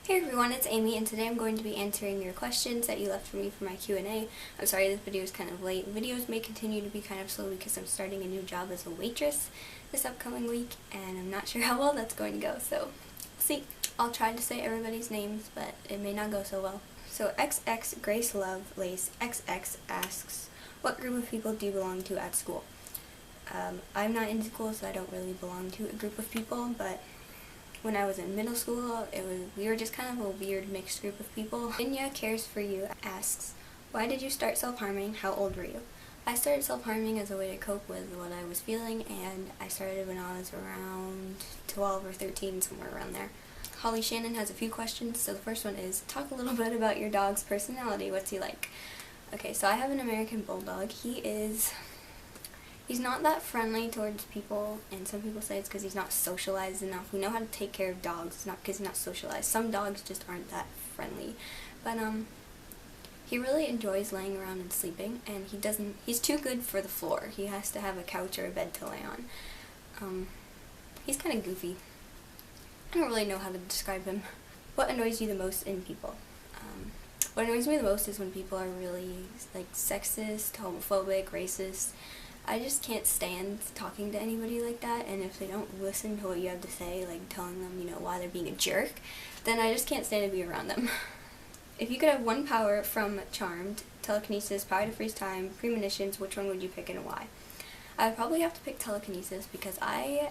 Hey everyone, it's Amy, and today I'm going to be answering your questions that you left for me for my Q&A. I'm sorry this video is kind of late. Videos may continue to be kind of slow because I'm starting a new job as a waitress this upcoming week, and I'm not sure how well that's going to go, so we'll see. I'll try to say everybody's names, but it may not go so well. So XX Grace Love Lace XX asks, what group of people do you belong to at school? I'm not in school, so I don't really belong to a group of people, but when I was in middle school, we were just kind of a weird mixed group of people. Virginia Cares For You asks, why did you start self-harming? How old were you? I started self-harming as a way to cope with what I was feeling, and I started when I was around 12 or 13, somewhere around there. Holly Shannon has a few questions. So the first one is, talk a little bit about your dog's personality. What's he like? Okay, so I have an American Bulldog. He's not that friendly towards people, and some people say it's because he's not socialized enough. We know how to take care of dogs, it's not because he's not socialized. Some dogs just aren't that friendly. But he really enjoys laying around and sleeping, and he's too good for the floor. He has to have a couch or a bed to lay on. He's kind of goofy. I don't really know how to describe him. What annoys you the most in people? What annoys me the most is when people are really sexist, homophobic, racist. I just can't stand talking to anybody like that, and if they don't listen to what you have to say, telling them, why they're being a jerk, then I just can't stand to be around them. If you could have one power from Charmed, telekinesis, power to freeze time, premonitions, which one would you pick and why? I would probably have to pick telekinesis because I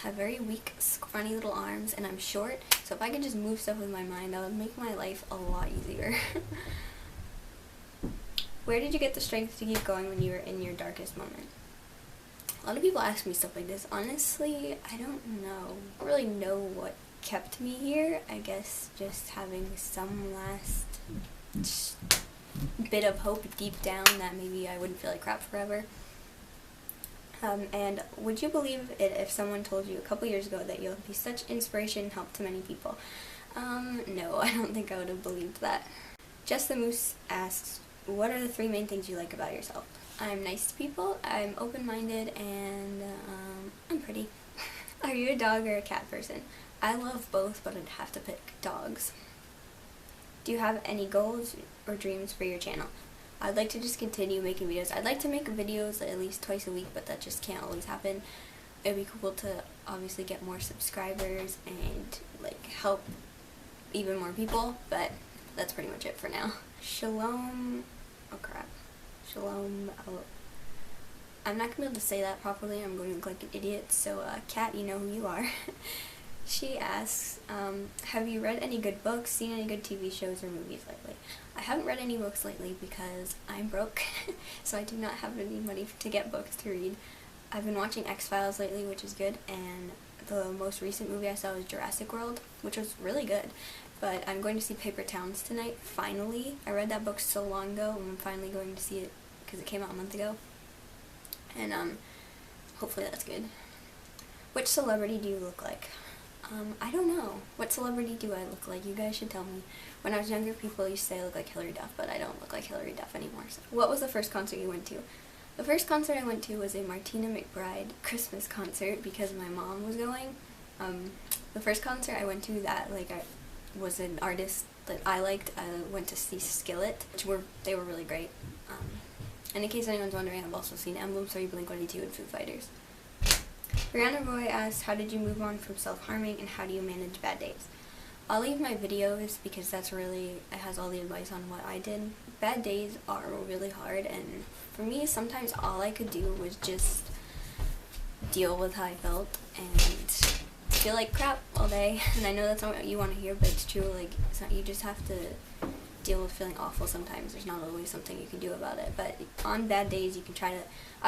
have very weak, scrawny little arms, and I'm short, so if I could just move stuff with my mind, that would make my life a lot easier. Where did you get the strength to keep going when you were in your darkest moment? A lot of people ask me stuff like this. Honestly, I don't know. I don't really know what kept me here. I guess just having some last bit of hope deep down that maybe I wouldn't feel like crap forever. And would you believe it if someone told you a couple years ago that you'll be such inspiration and help to many people? No, I don't think I would have believed that. Just the Moose asks, what are the 3 main things you like about yourself? I'm nice to people, I'm open-minded, and I'm pretty. Are you a dog or a cat person? I love both, but I'd have to pick dogs. Do you have any goals or dreams for your channel? I'd like to just continue making videos. I'd like to make videos at least twice a week, but that just can't always happen. It'd be cool to obviously get more subscribers and help even more people, but that's pretty much it for now. Shalom, I'm not going to be able to say that properly, I'm going to look like an idiot, so Kat, you know who you are. She asks, have you read any good books, seen any good TV shows or movies lately? I haven't read any books lately because I'm broke, so I do not have any money to get books to read. I've been watching X-Files lately, which is good, and the most recent movie I saw was Jurassic World, which was really good. But I'm going to see Paper Towns tonight, finally. I read that book so long ago, and I'm finally going to see it because it came out a month ago. And hopefully that's good. Which celebrity do you look like? I don't know. What celebrity do I look like? You guys should tell me. When I was younger, people used to say I look like Hillary Duff, but I don't look like Hillary Duff anymore. So. What was the first concert you went to? The first concert I went to was a Martina McBride Christmas concert because my mom was going. The first concert I went to that I was an artist that I liked. I went to see Skillet, they were really great. And in case anyone's wondering, I've also seen Emblem, Sorry, Blink-182, and Foo Fighters. Brianna Roy asks, how did you move on from self-harming and how do you manage bad days? I'll leave my videos because it has all the advice on what I did. Bad days are really hard, and for me, sometimes all I could do was just deal with how I felt and feel like crap all day. And I know that's not what you want to hear, but it's true. You just have to deal with feeling awful sometimes. There's not always something you can do about it, but on bad days I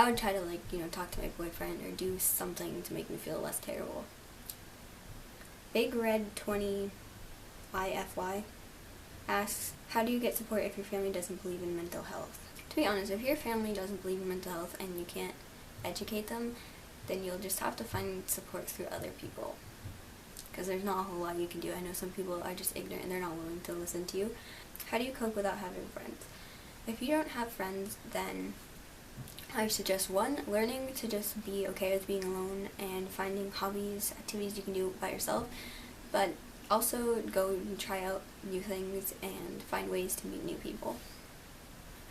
would try to talk to my boyfriend or do something to make me feel less terrible. Big Red 20 IFY asks, how do you get support if your family doesn't believe in mental health? To be honest, if your family doesn't believe in mental health and you can't educate them, then you'll just have to find support through other people. Because there's not a whole lot you can do. I know some people are just ignorant and they're not willing to listen to you. How do you cope without having friends? If you don't have friends, then I suggest 1, learning to just be okay with being alone and finding hobbies, activities you can do by yourself. But Also, go and try out new things and find ways to meet new people.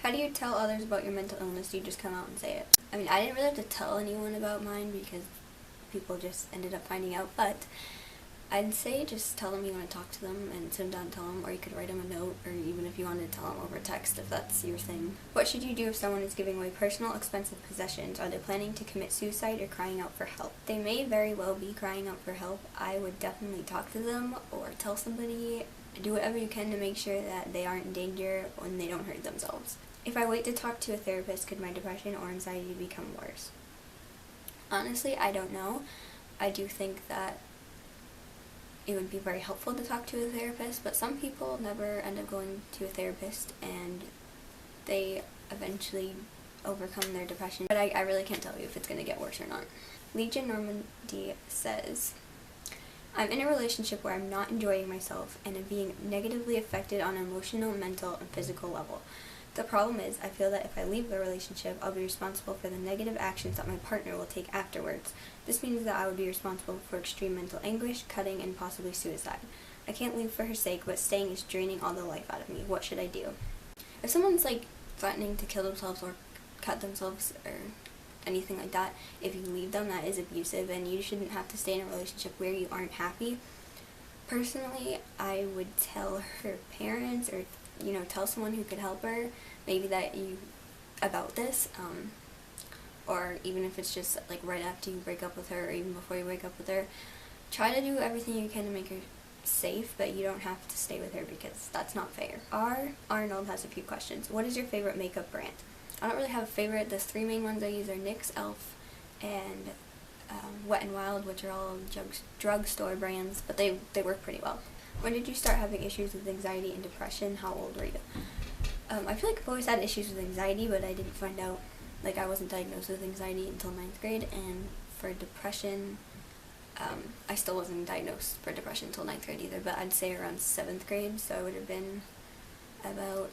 How do you tell others about your mental illness? Do you just come out and say it? I mean, I didn't really have to tell anyone about mine because people just ended up finding out, but I'd say just tell them you want to talk to them and sit them down and tell them, or you could write them a note, or even if you wanted to tell them over text if that's your thing. What should you do if someone is giving away personal, expensive possessions? Are they planning to commit suicide or crying out for help? They may very well be crying out for help. I would definitely talk to them or tell somebody. Do whatever you can to make sure that they aren't in danger when they don't hurt themselves. If I wait to talk to a therapist, could my depression or anxiety become worse? Honestly, I don't know. I do think that it would be very helpful to talk to a therapist, but some people never end up going to a therapist and they eventually overcome their depression. But I really can't tell you if it's going to get worse or not. Legion Normandy says, I'm in a relationship where I'm not enjoying myself and am being negatively affected on an emotional, mental, and physical level. The problem is, I feel that if I leave the relationship, I'll be responsible for the negative actions that my partner will take afterwards. This means that I would be responsible for extreme mental anguish, cutting, and possibly suicide. I can't leave for her sake, but staying is draining all the life out of me. What should I do? If someone's threatening to kill themselves or cut themselves or anything like that, if you leave them, that is abusive, and you shouldn't have to stay in a relationship where you aren't happy. Personally, I would tell her parents or tell someone who could help her, maybe about this, or even if it's just right after you break up with her or even before you break up with her, try to do everything you can to make her safe, but you don't have to stay with her because that's not fair. Arnold has a few questions. What is your favorite makeup brand? I don't really have a favorite. The three main ones I use are NYX, e.l.f., and Wet n Wild, which are all drugstore brands, but they work pretty well. When did you start having issues with anxiety and depression? How old were you? I feel like I've always had issues with anxiety, but I didn't find out, I wasn't diagnosed with anxiety until 9th grade, and for depression, I still wasn't diagnosed for depression until 9th grade either, but I'd say around 7th grade, so I would have been about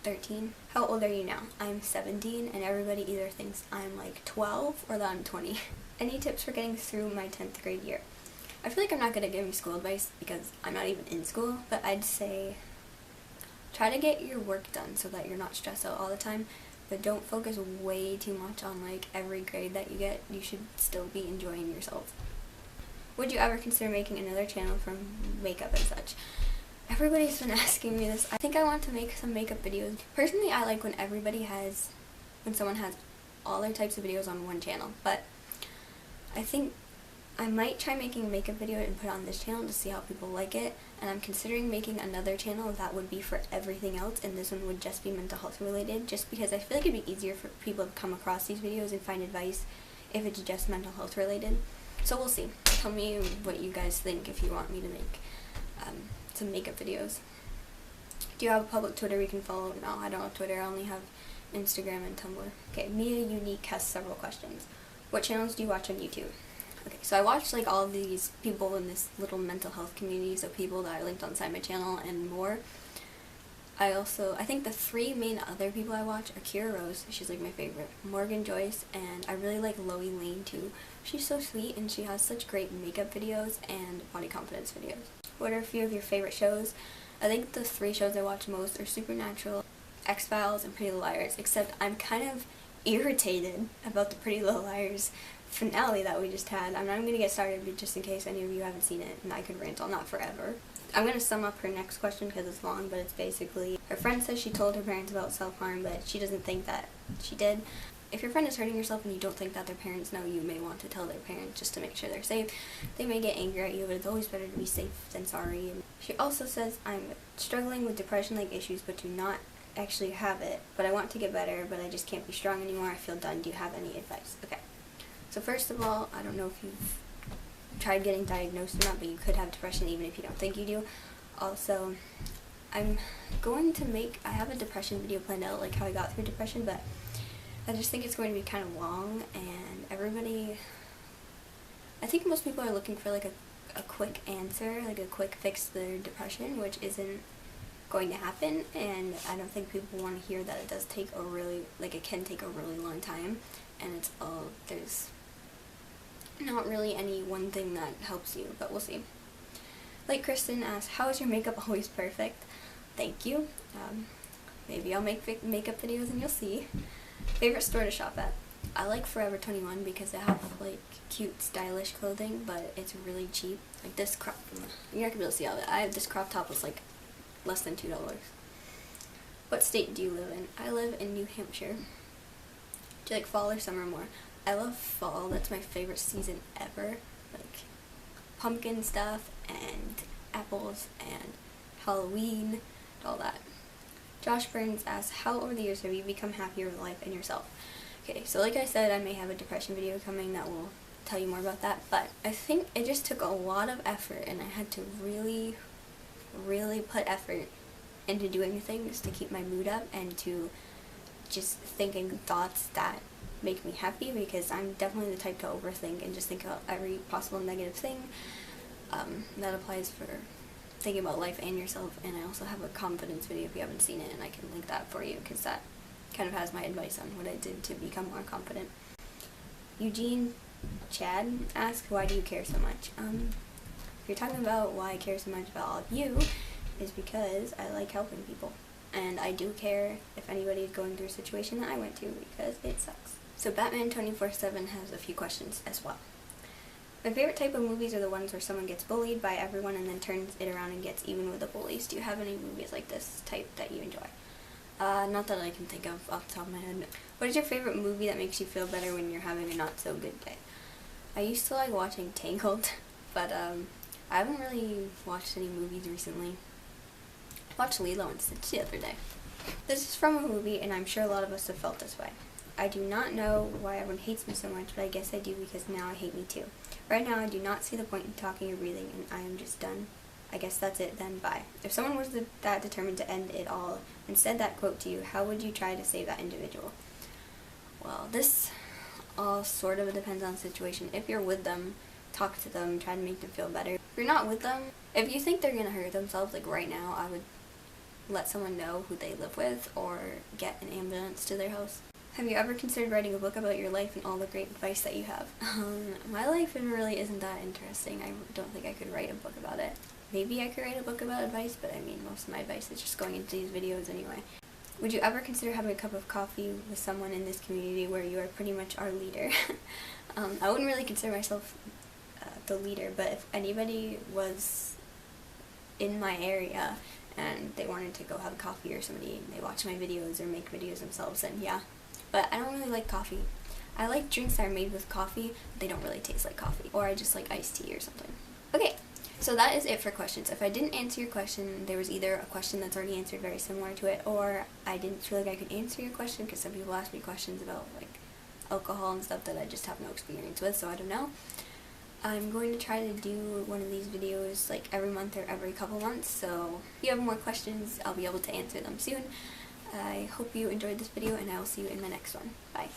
13. How old are you now? I'm 17, and everybody either thinks I'm 12 or that I'm 20. Any tips for getting through my 10th grade year? I feel like I'm not going to give you school advice because I'm not even in school, but I'd say try to get your work done so that you're not stressed out all the time, but don't focus way too much on every grade that you get. You should still be enjoying yourself. Would you ever consider making another channel for makeup and such? Everybody's been asking me this. I think I want to make some makeup videos. Personally, I like when someone has all their types of videos on one channel, but I think I might try making a makeup video and put it on this channel to see how people like it, and I'm considering making another channel that would be for everything else, and this one would just be mental health related, just because I feel like it'd be easier for people to come across these videos and find advice if it's just mental health related. So we'll see. Tell me what you guys think if you want me to make some makeup videos. Do you have a public Twitter we can follow? No, I don't have Twitter. I only have Instagram and Tumblr. Okay, Mia Unique has several questions. What channels do you watch on YouTube? Okay, so I watch all of these people in this little mental health community, so people that are linked on my channel and more. I think the three main other people I watch are Kira Rose, she's my favorite, Morgan Joyce, and I really like Loie Lane too. She's so sweet and she has such great makeup videos and body confidence videos. What are a few of your favorite shows? I think the three shows I watch most are Supernatural, X-Files, and Pretty Little Liars, except I'm kind of irritated about the Pretty Little Liars finale that we just had. I'm not even going to get started, but just in case any of you haven't seen it, and I could rant on that forever. I'm going to sum up her next question because it's long, but it's basically, her friend says she told her parents about self-harm, but she doesn't think that she did. If your friend is hurting herself and you don't think that their parents know, you may want to tell their parents just to make sure they're safe. They may get angry at you, but it's always better to be safe than sorry. And she also says, I'm struggling with depression-like issues, but do not actually have it, but I want to get better, but I just can't be strong anymore. I feel done. Do you have any advice? Okay. So first of all, I don't know if you've tried getting diagnosed or not, but you could have depression even if you don't think you do. Also, I have a depression video planned out, how I got through depression, but I just think it's going to be kind of long, and I think most people are looking for a quick answer, a quick fix to their depression, which isn't going to happen, and I don't think people want to hear that it does take it can take a really long time, and there's not really any one thing that helps you, but we'll see. Like Kristen asked, how is your makeup always perfect? Thank you. Maybe I'll make makeup videos and you'll see. Favorite store to shop at? I like Forever 21 because they have like cute, stylish clothing, but it's really cheap. Like this crop, you're not gonna be able to see all of it. This crop top was like less than $2. What state do you live in? I live in New Hampshire. Do you like fall or summer more? I love fall. That's my favorite season ever. Like pumpkin stuff and apples and Halloween and all that. Josh Burns asks, how over the years have you become happier with life and yourself? Okay, so like I said, I may have a depression video coming that will tell you more about that, but I think it just took a lot of effort, and I had to really, really put effort into doing things to keep my mood up and to just thinking thoughts that make me happy, because I'm definitely the type to overthink and just think about every possible negative thing. That applies for thinking about life and yourself, and I also have a confidence video if you haven't seen it, and I can link that for you because that kind of has my advice on what I did to become more confident. Eugene Chad asks, why do you care so much? If you're talking about why I care so much about all of you, is because I like helping people. And I do care if anybody is going through a situation that I went through, because it sucks. So Batman 24/7 has a few questions as well. My favorite type of movies are the ones where someone gets bullied by everyone and then turns it around and gets even with the bullies. Do you have any movies like this type that you enjoy? Not that I can think of off the top of my head. What is your favorite movie that makes you feel better when you're having a not so good day? I used to like watching Tangled, but I haven't really watched any movies recently. I watched Lilo and Stitch the other day. This is from a movie, and I'm sure a lot of us have felt this way. I do not know why everyone hates me so much, but I guess I do because now I hate me too. Right now I do not see the point in talking or breathing, and I am just done. I guess that's it then, bye. If someone was that determined to end it all and said that quote to you, how would you try to save that individual? Well, this all sort of depends on the situation. If you're with them, talk to them, try to make them feel better. If you're not with them, if you think they're going to hurt themselves, like right now, I would let someone know who they live with or get an ambulance to their house. Have you ever considered writing a book about your life and all the great advice that you have? My life really isn't that interesting. I don't think I could write a book about it. Maybe I could write a book about advice, but I mean, most of my advice is just going into these videos anyway. Would you ever consider having a cup of coffee with someone in this community where you are pretty much our leader? I wouldn't really consider myself the leader, but if anybody was in my area and they wanted to go have a coffee or somebody and they watch my videos or make videos themselves, then yeah. But I don't really like coffee. I like drinks that are made with coffee, but they don't really taste like coffee. Or I just like iced tea or something. Okay, so that is it for questions. If I didn't answer your question, there was either a question that's already answered very similar to it, or I didn't feel like I could answer your question because some people ask me questions about like alcohol and stuff that I just have no experience with, so I don't know. I'm going to try to do one of these videos like every month or every couple months, so if you have more questions, I'll be able to answer them soon. I hope you enjoyed this video, and I will see you in my next one. Bye.